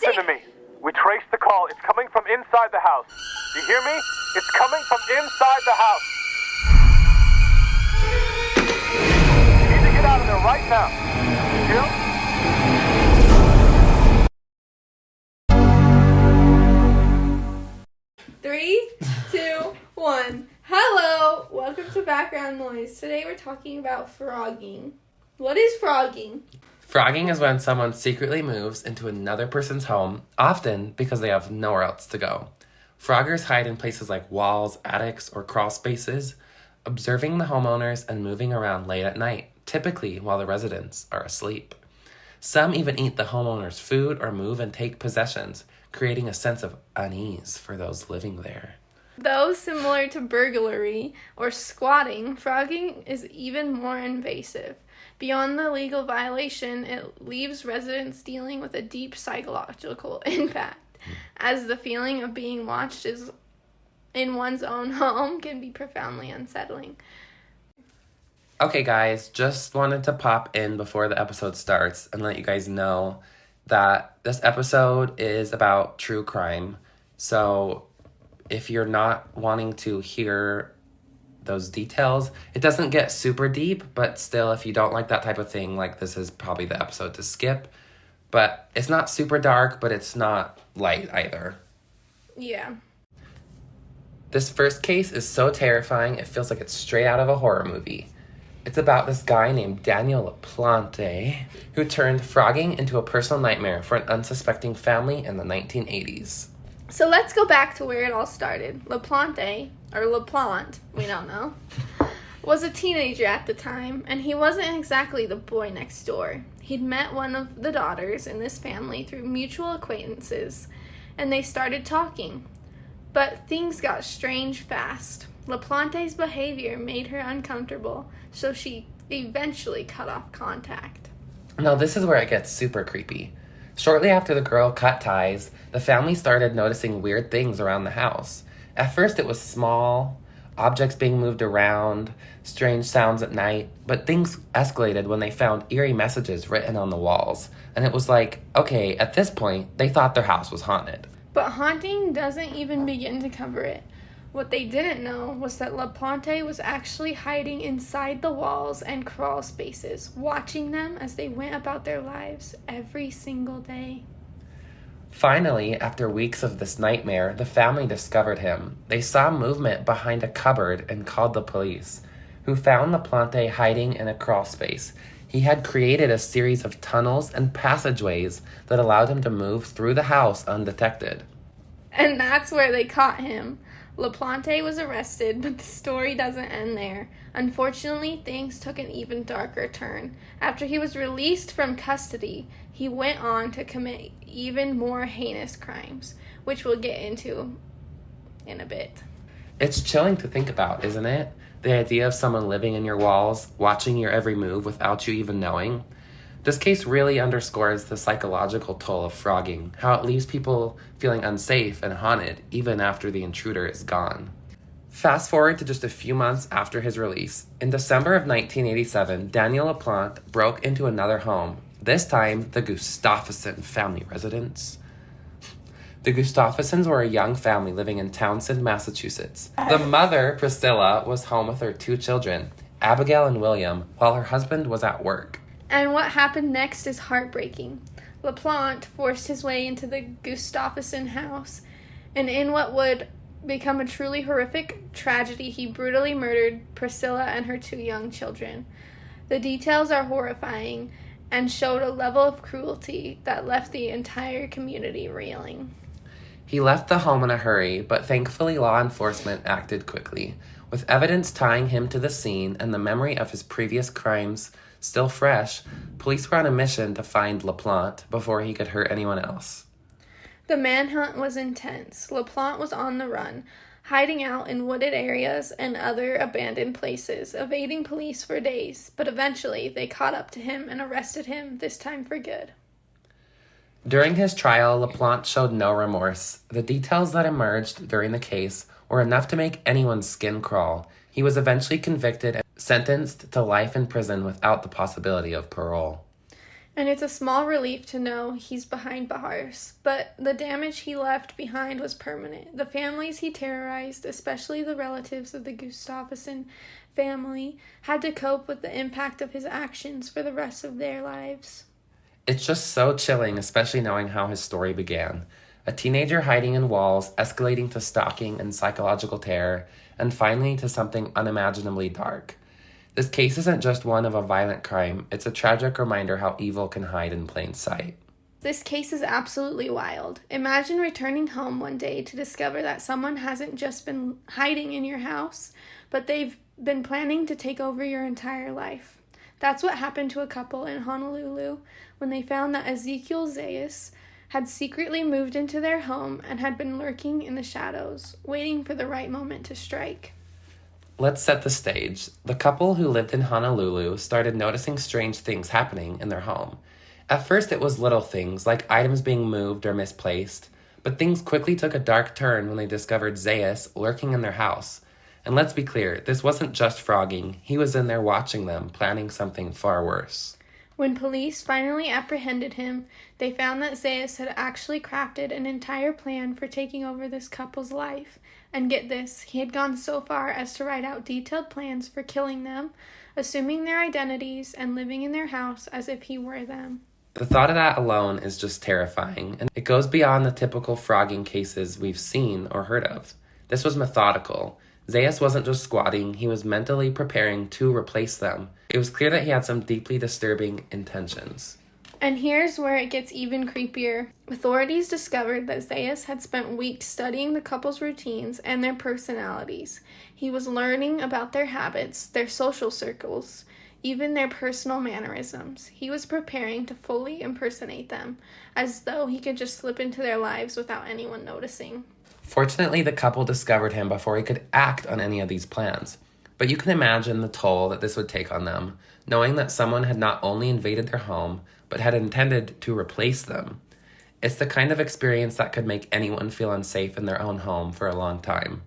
Listen to me. We traced the call. It's coming from inside the house. You hear me? It's coming from inside the house. You need to get out of there right now. Deal? 3, 2, 1. Hello! Welcome to Background Noise. Today we're talking about phrogging. What is phrogging? Phrogging is when someone secretly moves into another person's home, often because they have nowhere else to go. Phroggers hide in places like walls, attics, or crawl spaces, observing the homeowners and moving around late at night, typically while the residents are asleep. Some even eat the homeowner's food or move and take possessions, creating a sense of unease for those living there. Though similar to burglary or squatting, phrogging is even more invasive. Beyond the legal violation, it leaves residents dealing with a deep psychological impact, as the feeling of being watched is in one's own home can be profoundly unsettling. Okay, guys, just wanted to pop in before the episode starts and let you guys know that this episode is about true crime. So if you're not wanting to hear those details, it doesn't get super deep, but still, if you don't like that type of thing, like, this is probably the episode to skip. But it's not super dark, but it's not light either. Yeah. This first case is so terrifying, it feels like it's straight out of a horror movie. It's about this guy named Daniel LaPlante, who turned phrogging into a personal nightmare for an unsuspecting family in the 1980s. So let's go back to where it all started. LaPlante, or LaPlante, we don't know, was a teenager at the time, and he wasn't exactly the boy next door. He'd met one of the daughters in this family through mutual acquaintances, and they started talking. But things got strange fast. LaPlante's behavior made her uncomfortable, so she eventually cut off contact. Now, this is where it gets super creepy. Shortly after the girl cut ties, the family started noticing weird things around the house. At first, it was small, objects being moved around, strange sounds at night, but things escalated when they found eerie messages written on the walls. And it was like, okay, at this point, they thought their house was haunted. But haunting doesn't even begin to cover it. What they didn't know was that LaPlante was actually hiding inside the walls and crawl spaces, watching them as they went about their lives every single day. Finally, after weeks of this nightmare, the family discovered him. They saw movement behind a cupboard and called the police, who found LaPlante hiding in a crawl space. He had created a series of tunnels and passageways that allowed him to move through the house undetected. And that's where they caught him. LaPlante was arrested, but the story doesn't end there. Unfortunately, things took an even darker turn. After he was released from custody, he went on to commit even more heinous crimes, which we'll get into in a bit. It's chilling to think about, isn't it? The idea of someone living in your walls, watching your every move without you even knowing. This case really underscores the psychological toll of phrogging, how it leaves people feeling unsafe and haunted even after the intruder is gone. Fast forward to just a few months after his release. In December of 1987, Daniel LaPlante broke into another home, this time the Gustafson family residence. The Gustafsons were a young family living in Townsend, Massachusetts. The mother, Priscilla, was home with her 2 children, Abigail and William, while her husband was at work. And what happened next is heartbreaking. LaPlante forced his way into the Gustafson house, and in what would become a truly horrific tragedy, he brutally murdered Priscilla and her 2 young children. The details are horrifying and showed a level of cruelty that left the entire community reeling. He left the home in a hurry, but thankfully law enforcement acted quickly. With evidence tying him to the scene and the memory of his previous crimes still fresh, police were on a mission to find LaPlante before he could hurt anyone else. The manhunt was intense. LaPlante was on the run, hiding out in wooded areas and other abandoned places, evading police for days, but eventually they caught up to him and arrested him, this time for good. During his trial, LaPlante showed no remorse. The details that emerged during the case were enough to make anyone's skin crawl. He was eventually convicted and sentenced to life in prison without the possibility of parole. And it's a small relief to know he's behind bars, but the damage he left behind was permanent. The families he terrorized, especially the relatives of the Gustafsson family, had to cope with the impact of his actions for the rest of their lives. It's just so chilling, especially knowing how his story began. A teenager hiding in walls, escalating to stalking and psychological terror, and finally to something unimaginably dark. This case isn't just one of a violent crime, it's a tragic reminder how evil can hide in plain sight. This case is absolutely wild. Imagine returning home one day to discover that someone hasn't just been hiding in your house, but they've been planning to take over your entire life. That's what happened to a couple in Honolulu when they found that Ezekiel Zayas had secretly moved into their home and had been lurking in the shadows, waiting for the right moment to strike. Let's set the stage. The couple who lived in Honolulu started noticing strange things happening in their home. At first it was little things, like items being moved or misplaced, but things quickly took a dark turn when they discovered Zayas lurking in their house. And let's be clear, this wasn't just phrogging. He was in there watching them, planning something far worse. When police finally apprehended him, they found that Zayas had actually crafted an entire plan for taking over this couple's life. And get this, he had gone so far as to write out detailed plans for killing them, assuming their identities, and living in their house as if he were them. The thought of that alone is just terrifying, and it goes beyond the typical phrogging cases we've seen or heard of. This was methodical. Zayas wasn't just squatting, he was mentally preparing to replace them. It was clear that he had some deeply disturbing intentions. And here's where it gets even creepier. Authorities discovered that Zayas had spent weeks studying the couple's routines and their personalities. He was learning about their habits, their social circles, even their personal mannerisms. He was preparing to fully impersonate them, as though he could just slip into their lives without anyone noticing. Fortunately, the couple discovered him before he could act on any of these plans. But you can imagine the toll that this would take on them, knowing that someone had not only invaded their home, but had intended to replace them. It's the kind of experience that could make anyone feel unsafe in their own home for a long time.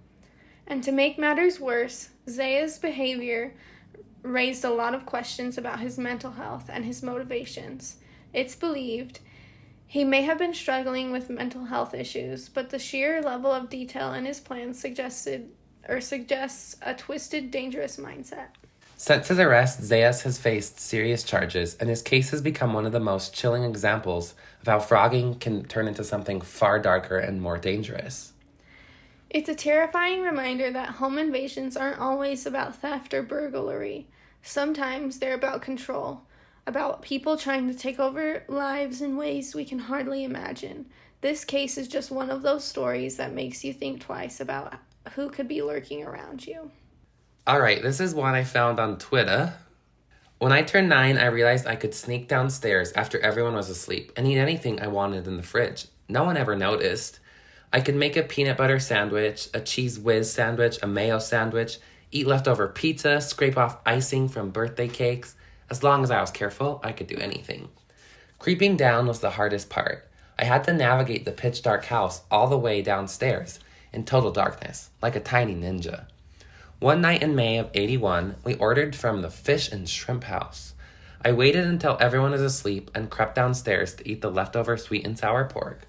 And to make matters worse, Zayas' behavior raised a lot of questions about his mental health and his motivations. It's believed he may have been struggling with mental health issues, but the sheer level of detail in his plans suggests a twisted, dangerous mindset. Since his arrest, Zayas has faced serious charges, and his case has become one of the most chilling examples of how phrogging can turn into something far darker and more dangerous. It's a terrifying reminder that home invasions aren't always about theft or burglary. Sometimes they're about control, about people trying to take over lives in ways we can hardly imagine. This case is just one of those stories that makes you think twice about who could be lurking around you. Alright, this is one I found on Twitter. When I turned 9, I realized I could sneak downstairs after everyone was asleep and eat anything I wanted in the fridge. No one ever noticed. I could make a peanut butter sandwich, a cheese whiz sandwich, a mayo sandwich, eat leftover pizza, scrape off icing from birthday cakes. As long as I was careful, I could do anything. Creeping down was the hardest part. I had to navigate the pitch dark house all the way downstairs in total darkness, like a tiny ninja. One night in May of '81, we ordered from the Fish and Shrimp House. I waited until everyone was asleep and crept downstairs to eat the leftover sweet and sour pork.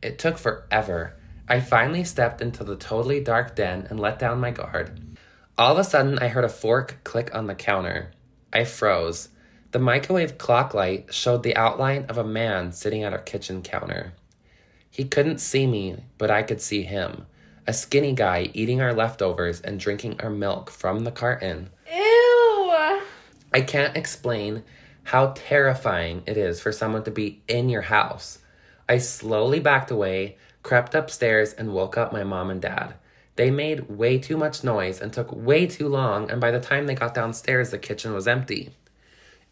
It took forever. I finally stepped into the totally dark den and let down my guard. All of a sudden, I heard a fork click on the counter. I froze. The microwave clock light showed the outline of a man sitting at our kitchen counter. He couldn't see me, but I could see him. A skinny guy eating our leftovers and drinking our milk from the carton. Ew! I can't explain how terrifying it is for someone to be in your house. I slowly backed away, crept upstairs, and woke up my mom and dad. They made way too much noise and took way too long, and by the time they got downstairs, the kitchen was empty.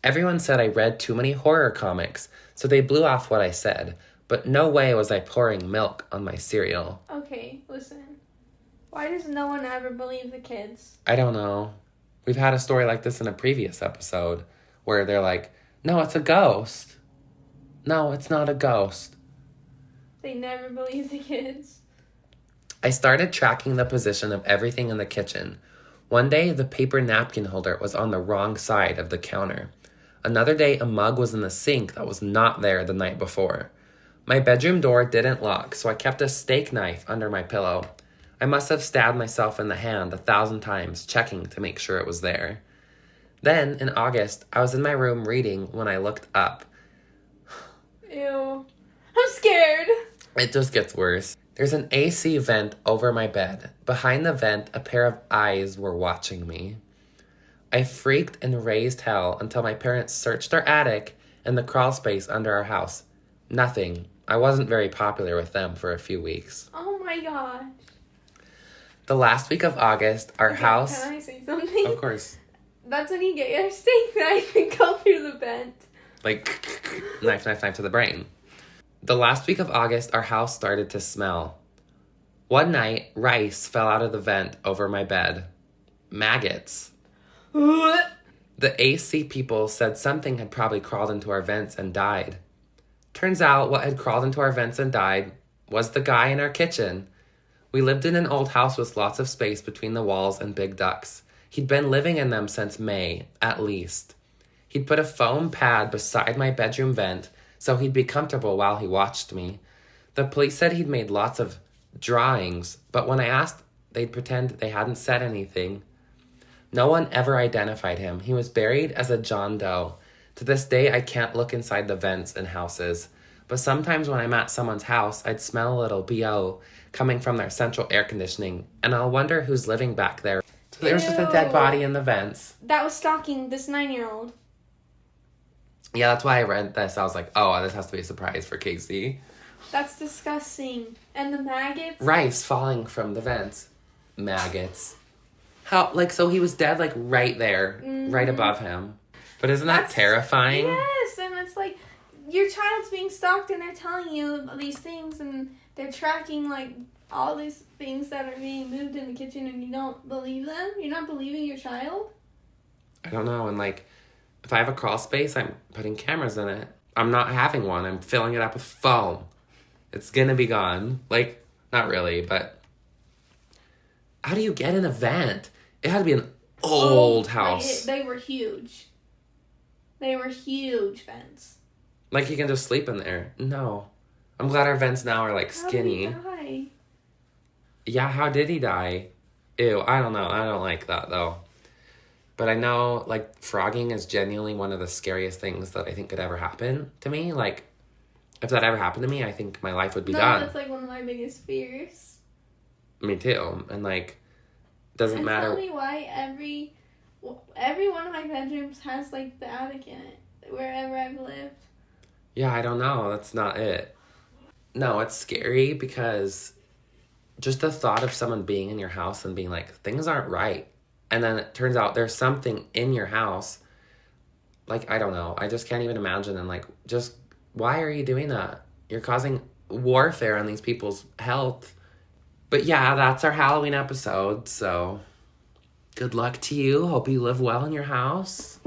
Everyone said I read too many horror comics, so they blew off what I said, but no way was I pouring milk on my cereal. Okay, listen. Why does no one ever believe the kids? I don't know. We've had a story like this in a previous episode, where they're like, no, it's a ghost. No, it's not a ghost. They never believe the kids. I started tracking the position of everything in the kitchen. One day, the paper napkin holder was on the wrong side of the counter. Another day, a mug was in the sink that was not there the night before. My bedroom door didn't lock, so I kept a steak knife under my pillow. I must have stabbed myself in the hand 1,000 times, checking to make sure it was there. Then, in August, I was in my room reading when I looked up. Ew. I'm scared. It just gets worse. There's an AC vent over my bed. Behind the vent, a pair of eyes were watching me. I freaked and raised hell until my parents searched our attic and the crawl space under our house. Nothing. I wasn't very popular with them for a few weeks. Oh my gosh. The last week of August, our house... Can I say something? Of course. That's when you get your steak knife and go through the vent. Like, knife to the brain. The last week of August, our house started to smell. One night, rice fell out of the vent over my bed. Maggots. The AC people said something had probably crawled into our vents and died. Turns out what had crawled into our vents and died was the guy in our kitchen. We lived in an old house with lots of space between the walls and big ducts. He'd been living in them since May, at least. He'd put a foam pad beside my bedroom vent so he'd be comfortable while he watched me. The police said he'd made lots of drawings, but when I asked, they'd pretend they hadn't said anything. No one ever identified him. He was buried as a John Doe. To this day, I can't look inside the vents in houses. But sometimes when I'm at someone's house, I'd smell a little BO coming from their central air conditioning, and I'll wonder who's living back there. So there's just a dead body in the vents. That was stalking this 9-year-old. Yeah, that's why I read this. I was like, oh, this has to be a surprise for Casey. That's disgusting. And the maggots? Rice falling from the vents. Maggots. How, like, so he was dead, like, right there, right above him. But isn't that terrifying? Yes, and it's like, your child's being stalked and they're telling you these things and they're tracking, like, all these things that are being moved in the kitchen and you don't believe them? You're not believing your child? I don't know, and, like, if I have a crawl space, I'm putting cameras in it. I'm not having one. I'm filling it up with foam. It's gonna be gone. Like, not really, but... How do you get in a vent? It had to be an old house. They were huge. They were huge vents. Like, you can just sleep in there. No. I'm glad our vents now are, like, skinny. How did he die? Yeah, how did he die? Ew, I don't know. I don't like that, though. But I know, like, phrogging is genuinely one of the scariest things that I think could ever happen to me. Like, if that ever happened to me, I think my life would be done. No, that's, like, one of my biggest fears. Me too. And, like, doesn't matter. Tell me why every one of my bedrooms has, like, the attic in it, wherever I've lived. Yeah, I don't know. That's not it. No, it's scary because just the thought of someone being in your house and being like, things aren't right. And then it turns out there's something in your house. Like, I don't know. I just can't even imagine. And, like, just, why are you doing that? You're causing warfare on these people's health. But yeah, that's our Halloween episode. So, good luck to you. Hope you live well in your house.